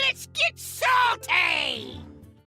Let's get salty!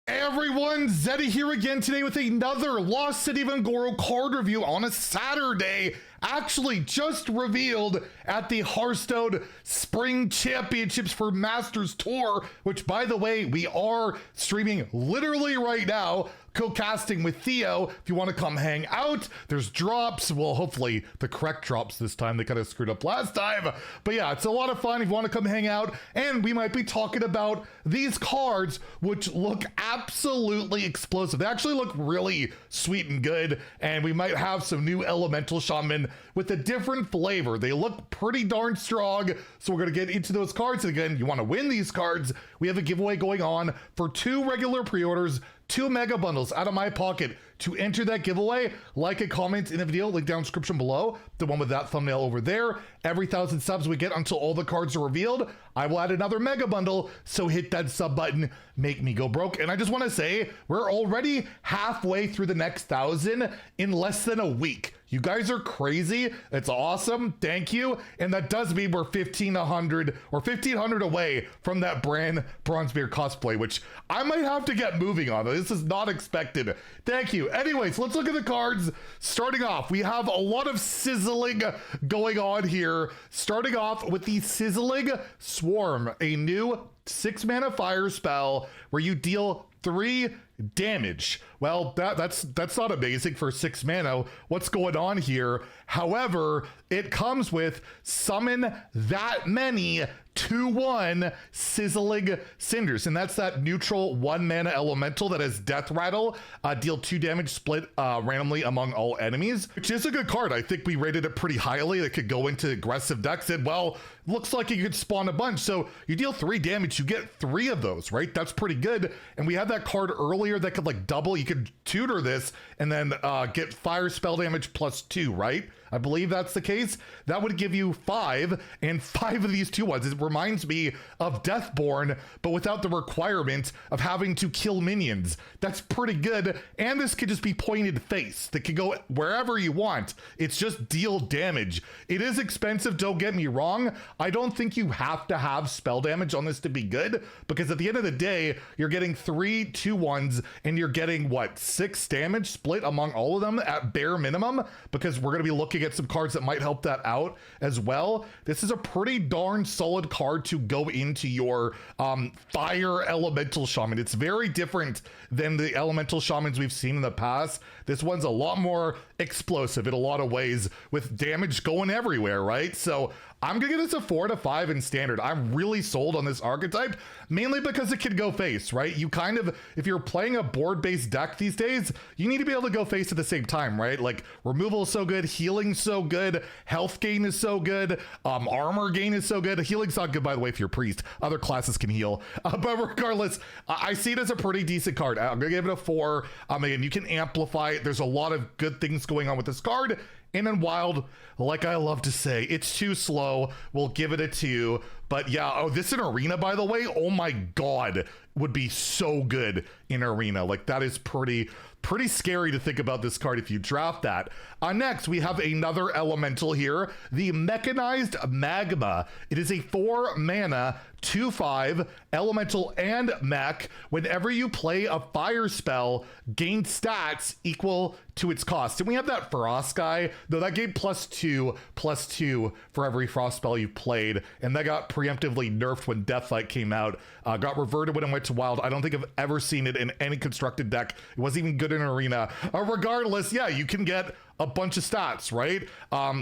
Hey everyone, Zeddy here again today with another Lost City of Un'Goro card review on a Saturday. Actually just revealed at the Hearthstone Spring Championships for Masters Tour, which by the way, we are streaming literally right now, co-casting with Theo. If you want to come hang out, there's drops. Well, hopefully the correct drops this time. They kind of screwed up last time. But yeah, it's a lot of fun if you want to come hang out. And we might be talking about these cards, which look absolutely explosive. They actually look really sweet and good. And we might have some new Elemental Shaman with a different flavor. They look pretty darn strong. So we're going to get into those cards. And again, you want to win these cards. We have a giveaway going on for 2 regular pre-orders, 2 mega bundles out of my pocket. To enter that giveaway, like and comment in the video, link down in the description below, the one with that thumbnail over there. Every 1,000 subs we get until all the cards are revealed, I will add another mega bundle, so hit that sub button, make me go broke. And I just want to say, we're already halfway through the next 1,000 in less than a week. You guys are crazy. It's awesome. Thank you. And that does mean we're 1,500 or 1,500 away from that brand Bronzebeard cosplay, which I might have to get moving on. This is not expected. Thank you. Anyways, let's look at the cards. Starting off, we have a lot of sizzling going on here. Starting off with the Sizzling Swarm, a new 6-mana fire spell where you deal 3 damage. Well, that's not amazing for 6 mana. What's going on here? However, it comes with summon that many 2/1 Sizzling Cinders, and that's that neutral 1 mana elemental that has Death Rattle, deal 2 damage split randomly among all enemies, which is a good card. I think we rated it pretty highly. It could go into aggressive decks, and well, looks like it could spawn a bunch. So you deal 3 damage, you get 3 of those, right? That's pretty good. And we had that card earlier that could like double. You could tutor this and then get fire spell damage +2, right? I believe that's the case. That would give you 5, and 5 of these 2/1s. It reminds me of Deathborn, but without the requirement of having to kill minions. That's pretty good. And this could just be pointed face. That could go wherever you want. It's just deal damage. It is expensive, don't get me wrong. I don't think you have to have spell damage on this to be good, because at the end of the day, you're getting 3 2/1s, and you're getting, what, 6 damage split among all of them at bare minimum, because we're going to be looking at some cards that might help that out as well. This is a pretty darn solid card to go into your fire elemental shaman. It's very different than the elemental shamans we've seen in the past. This one's a lot more explosive in a lot of ways, with damage going everywhere, right? So I'm gonna give this a 4 out of 5 in standard. I'm really sold on this archetype, mainly because it can go face, right? You kind of, if you're playing a board-based deck these days, you need to be able to go face at the same time, right? Like, removal is so good, healing's so good, health gain is so good, armor gain is so good. Healing's not good, by the way, if you're a priest. Other classes can heal. But regardless, I see it as a pretty decent card. I'm gonna give it a 4. Again, you can amplify it. There's a lot of good things going on with this card. And in Wild, like I love to say, it's too slow. We'll give it a 2. But yeah, oh, this in Arena, by the way, oh my God, would be so good in Arena. Like, that is pretty scary to think about this card if you draft that. Next, we have another elemental here, the Mechanized Magma. It is a 4-mana 2/5 elemental and mech. Whenever you play a fire spell, gain stats equal to its cost. And we have that Frost guy, though that gave +2/+2 for every frost spell you played, and that got preemptively nerfed when Deathlight came out. Got reverted when it went to Wild. I don't think I've ever seen it in any constructed deck. It wasn't even good in Arena. Regardless, yeah, you can get a bunch of stats, right?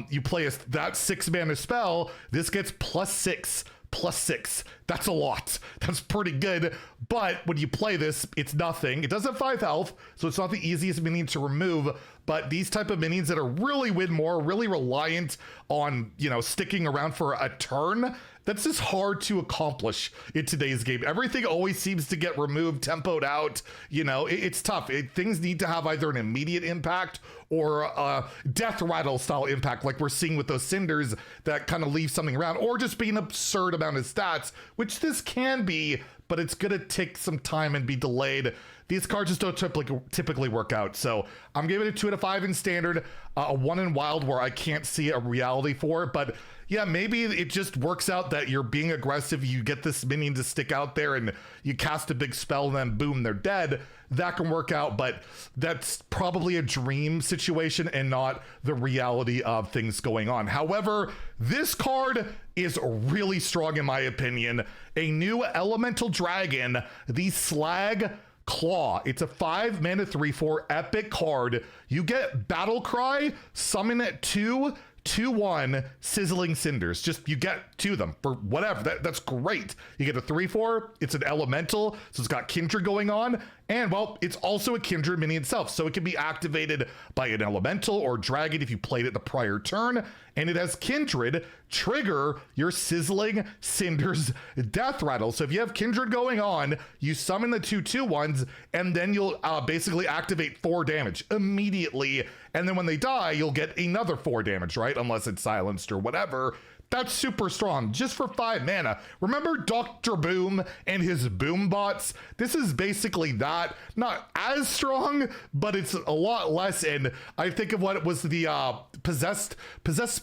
You play that 6-mana spell, this gets +6/+6. That's a lot. That's pretty good. But when you play this, it's nothing. It does have 5 health, so it's not the easiest minion to remove. But these type of minions that are really win more, really reliant on, you know, sticking around for a turn, that's just hard to accomplish in today's game. Everything always seems to get removed, tempoed out. You know, it's tough. Things need to have either an immediate impact or a Death Rattle style impact, like we're seeing with those Cinders that kind of leave something around, or just be an absurd amount of stats, which this can be, but it's gonna take some time and be delayed. These cards just don't typically work out. So I'm giving it a 2 out of 5 in standard, a 1 in Wild where I can't see a reality for it. But yeah, maybe it just works out that you're being aggressive. You get this minion to stick out there and you cast a big spell and then boom, they're dead. That can work out, but that's probably a dream situation and not the reality of things going on. However, this card is really strong in my opinion. A new elemental dragon, the Slag Claw. It's a 5 mana 3/4 epic card. You get Battle Cry, summon it 2/1 Sizzling Cinders. Just you get 2 of them for whatever. That's great. You get a 3/4. It's an elemental, so it's got Kindred going on. And well, it's also a Kindred minion itself, so it can be activated by an elemental or dragon if you played it the prior turn. And it has Kindred trigger your Sizzling Cinders death rattle. So if you have Kindred going on, you summon the 2/2/1s, and then you'll basically activate 4 damage immediately. And then when they die, you'll get another 4 damage, right? Unless it's silenced or whatever. That's super strong, just for 5 mana. Remember Dr. Boom and his Boom bots? This is basically that. Not as strong, but it's a lot less. And I think of what it was, the Possessed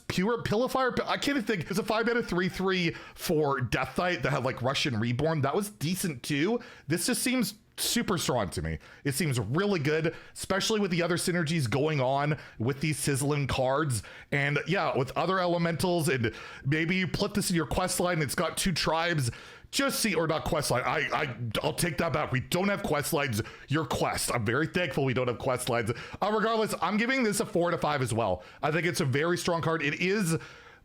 Pure Pillifier. I can't even think. It was a 5 mana 3/3 for Death Knight that had like Russian Reborn. That was decent too. This just seems super strong to me. It seems really good, especially with the other synergies going on with these sizzling cards. And yeah, with other elementals, and maybe you put this in your quest line. It's got 2 tribes. Just see, or not quest line. I'll take that back. We don't have quest lines. Your quest. I'm very thankful we don't have quest lines. Regardless, I'm giving this a 4/5 as well. I think it's a very strong card. It is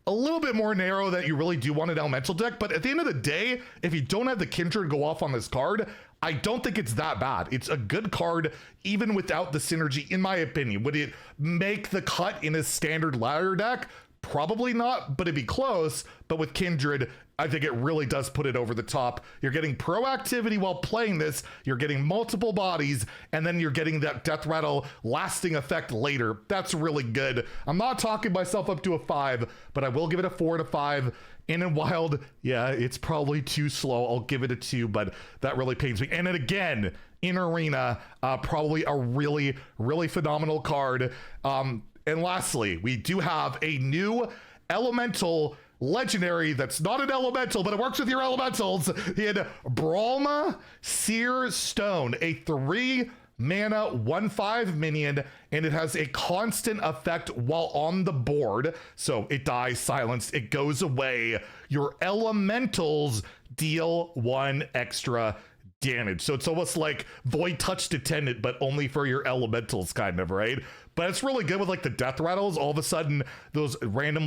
a little bit more narrow that you really do want an elemental deck, but at the end of the day, if you don't have the Kindred go off on this card, I don't think it's that bad. It's a good card, even without the synergy, in my opinion. Would it make the cut in a standard ladder deck? Probably not, but it'd be close. But with Kindred, I think it really does put it over the top. You're getting proactivity while playing this, you're getting multiple bodies, and then you're getting that death rattle lasting effect later. That's really good. I'm not talking myself up to a 5, but I will give it a 4/5. In Wild, yeah, it's probably too slow. I'll give it a 2, but that really pains me. And then again, in Arena, probably a really, really phenomenal card. And lastly, we do have a new elemental legendary that's not an elemental, but it works with your elementals in Brahma Seir Stone, a 3 mana 1/5 minion, and it has a constant effect while on the board. So it dies silenced, it goes away. Your elementals deal 1 extra damage. So it's almost like Void Touch Attendant, but only for your elementals, kind of, right? But it's really good with like the death rattles. All of a sudden, those random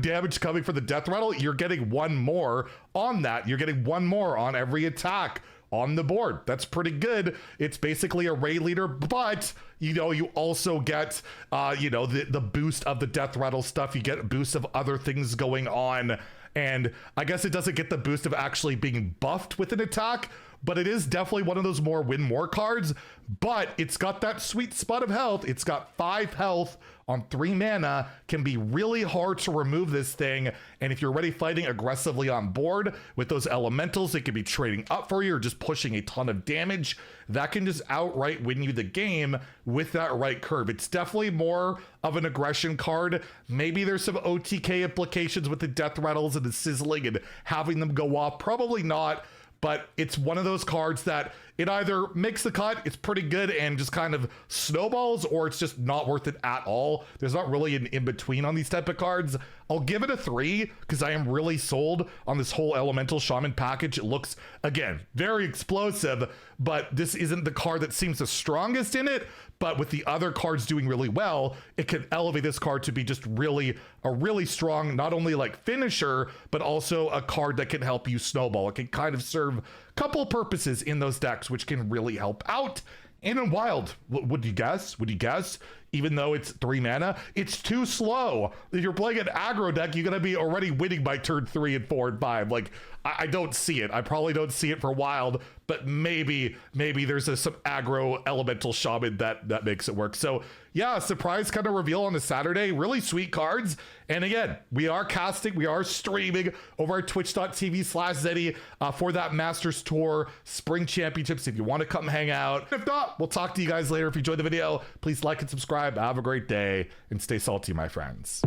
damage coming for the death rattle, you're getting 1 more on that. You're getting 1 more on every attack on the board. That's pretty good. It's basically a Ray leader, but you know, you also get the boost of the death rattle stuff. You get a boost of other things going on. And I guess it doesn't get the boost of actually being buffed with an attack, but it is definitely one of those more win more cards. But it's got that sweet spot of health. It's got 5 health on 3 mana. Can be really hard to remove this thing. And if you're already fighting aggressively on board with those elementals, it could be trading up for you or just pushing a ton of damage. That can just outright win you the game with that right curve. It's definitely more of an aggression card. Maybe there's some OTK implications with the death rattles and the sizzling and having them go off. Probably not. But it's one of those cards that it either makes the cut, it's pretty good and just kind of snowballs, or it's just not worth it at all. There's not really an in-between on these type of cards. I'll give it a 3 because I am really sold on this whole Elemental Shaman package. It looks, again, very explosive, but this isn't the card that seems the strongest in it. But with the other cards doing really well, it can elevate this card to be just really a really strong, not only like finisher, but also a card that can help you snowball. It can kind of serve a couple purposes in those decks, which can really help out. And in Wild, would you guess? Even though it's 3 mana, it's too slow. If you're playing an aggro deck, you're gonna be already winning by turn 3 and 4 and 5. Like, I don't see it. I probably don't see it for Wild, but maybe there's some aggro elemental shaman that makes it work. So yeah, surprise kind of reveal on the Saturday. Really sweet cards. And again, we are streaming over at twitch.tv/Zeddy for that Masters Tour Spring Championships if you want to come hang out. If not, we'll talk to you guys later. If you enjoyed the video, please like and subscribe. Have a great day and stay salty, my friends.